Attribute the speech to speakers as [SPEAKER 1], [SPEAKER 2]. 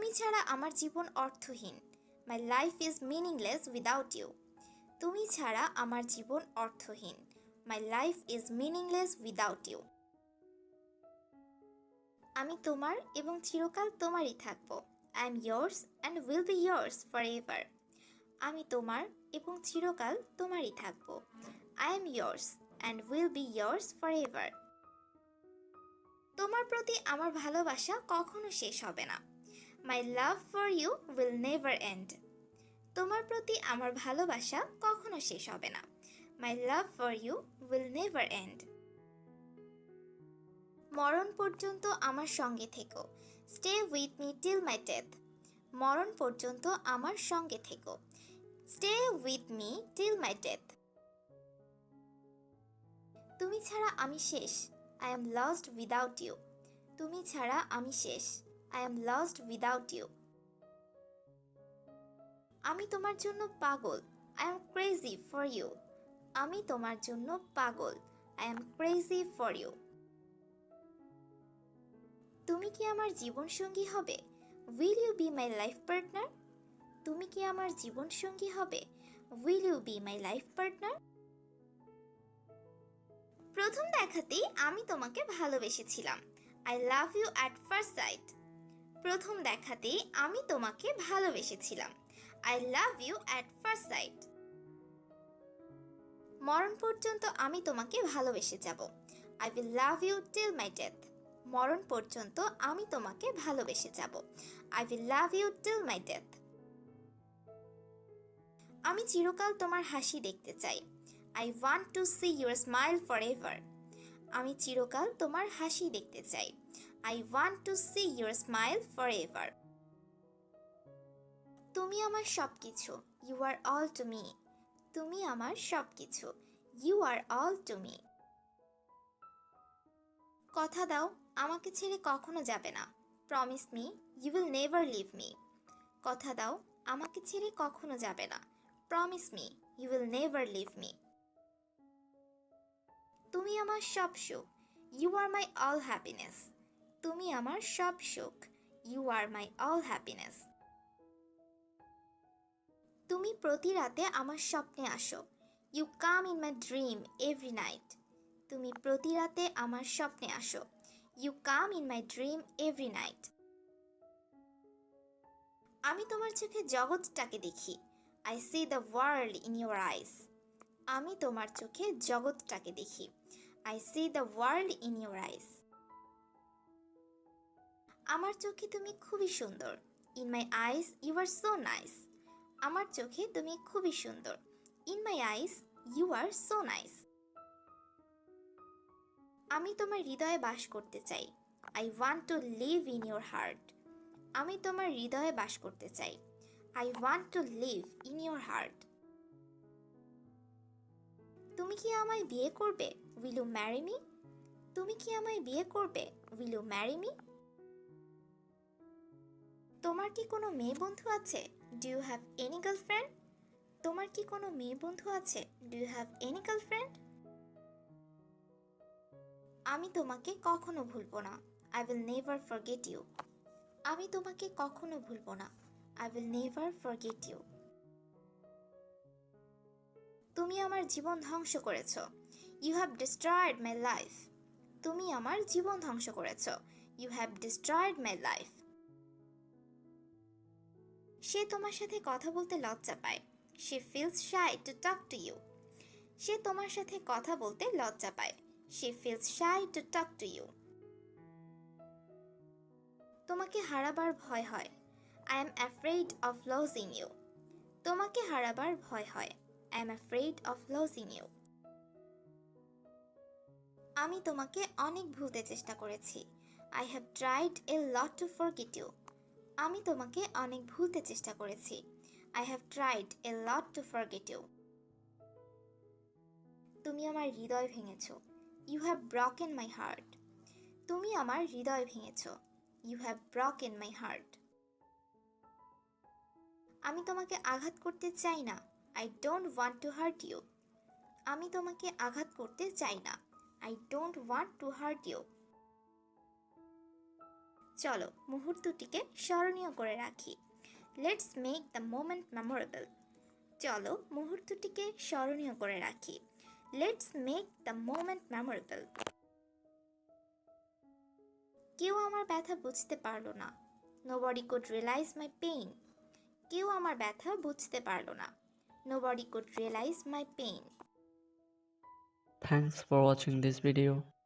[SPEAKER 1] তুমি ছাড়া আমার জীবন অর্থহীন। My life is meaningless without you. তুমি ছাড়া আমার জীবন অর্থহীন। My life is meaningless without you. আমি তোমার এবং চিরকাল তোমারই থাকবো। I am yours and will be yours for ever. আমি তোমার এবং চিরকাল তোমারই থাকবো। I am yours and will be yours for ever. তোমার প্রতি আমার ভালোবাসা কখনো শেষ হবে না। My love for you will never end. তোমার প্রতি আমার ভালোবাসা কখনো শেষ হবে না। My love for you will never end. মরণ পর্যন্ত আমার সঙ্গে থেকো। Stay with me till my death. মরণ পর্যন্ত আমার সঙ্গে থেকো। Stay with me till my death. তুমি ছাড়া আমি শেষ। I am lost without you. তুমি ছাড়া আমি শেষ। I am lost without you. আমি তোমার জন্য পাগল। I am crazy for you. আমি তোমার জন্য পাগল। I am crazy for you. তুমি কি আমার জীবনসঙ্গী হবে? Will you be my life partner? তুমি কি আমার জীবনসঙ্গী হবে? Will you be my life partner? প্রথম দেখাতেই আমি তোমাকে ভালোবেসেছিলাম। I love you at first sight. প্রথম দেখাতেই আমি তোমাকে ভালোবেসেছিলাম। I love you at first sight. মরণ পর্যন্ত আমি তোমাকে ভালোবেসে যাব। I will love you till my death. মরণ পর্যন্ত আমি তোমাকে ভালোবেসে যাব। I will love you till my death. আমি চিরকাল তোমার হাসি দেখতে চাই। I want to see your smile for ever. আমি চিরকাল তোমার হাসি দেখতে চাই। I want to see your smile for ever. তুমি আমার সব কিছু। You are all to me. তুমি আমার সব কিছু। You are all to me. কথা দাও, আমাকে ছেড়ে কখনো যাবে না। Promise me you will never leave me. কথা দাও, আমাকে ছেড়ে কখনো যাবে না। Promise me you will never leave me. তুমি আমার সব সুখ। You are my all happiness. তুমি আমার সব সুখ। You are my all happiness. তুমি প্রতি রাতে আমার স্বপ্নে আসো। You come in my dream every night. তুমি প্রতি রাতে আমার স্বপ্নে আসো। You come in my dream every night. আমি তোমার চোখে জগৎটাকে দেখি। I see the world in your eyes. আমি তোমার চোখে জগৎটাকে দেখি। I see the world in your আইস। আমার চোখে তুমি খুবই সুন্দর। In my eyes you are so nice. আমার চোখে তুমি খুবই সুন্দর। In my eyes you are so nice. আমি তোমার হৃদয়ে বাস করতে চাই। I want to live in your heart. আমি তোমার হৃদয়ে বাস করতে চাই। I want to live in your heart. তুমি কি আমায় বিয়ে করবে? Will you marry me? তুমি কি আমায় বিয়ে করবে? Will you marry me? তোমার কি কোনো মেয়ে বন্ধু আছে? Do you have any girlfriend? তোমার কি কোনো মেয়ে বন্ধু আছে? Do you have any girlfriend? আমি তোমাকে কখনো ভুলবো না। I will never forget you. আমি তোমাকে কখনো ভুলবো না। I will never forget you. তুমি আমার জীবন ধ্বংস করেছ। You have destroyed my life. তুমি আমার জীবন ধ্বংস করেছ। You have destroyed my life. সে তোমার সাথে কথা বলতে লজ্জা পায়। She feels shy to talk to you. সে তোমার সাথে কথা বলতে লজ্জা পায়। She feels shy to talk to you. তোমাকে হারাবার ভয় হয়। I am afraid of losing you. তোমাকে হারাবার ভয় হয়। I am afraid of losing you. আমি তোমাকে অনেক ভুলতে চেষ্টা করেছি। I have tried a lot to forget you. আমি তোমাকে অনেক ভুলতে চেষ্টা করেছি। I have tried a lot to forget you. তুমি আমার হৃদয় ভেঙেছ। You have broken my heart. তুমি আমার হৃদয় ভেঙেছ। You have broken my heart. আমি তোমাকে আঘাত করতে চাই না। I don't want to hurt you. আমি তোমাকে আঘাত করতে চাই না। I don't want to hurt you. চলো মুহূর্তটিকে স্মরণীয় করে রাখি। Let's make the moment memorable. চলো মুহূর্তটিকে স্মরণীয় করে রাখি। Let's make the moment memorable. কেউ আমার ব্যথা বুঝতে পারলো না। Nobody could realise my pain. কেউ আমার ব্যথা বুঝতে পারলো না। Nobody could realise my pain.
[SPEAKER 2] Thanks for watching this video.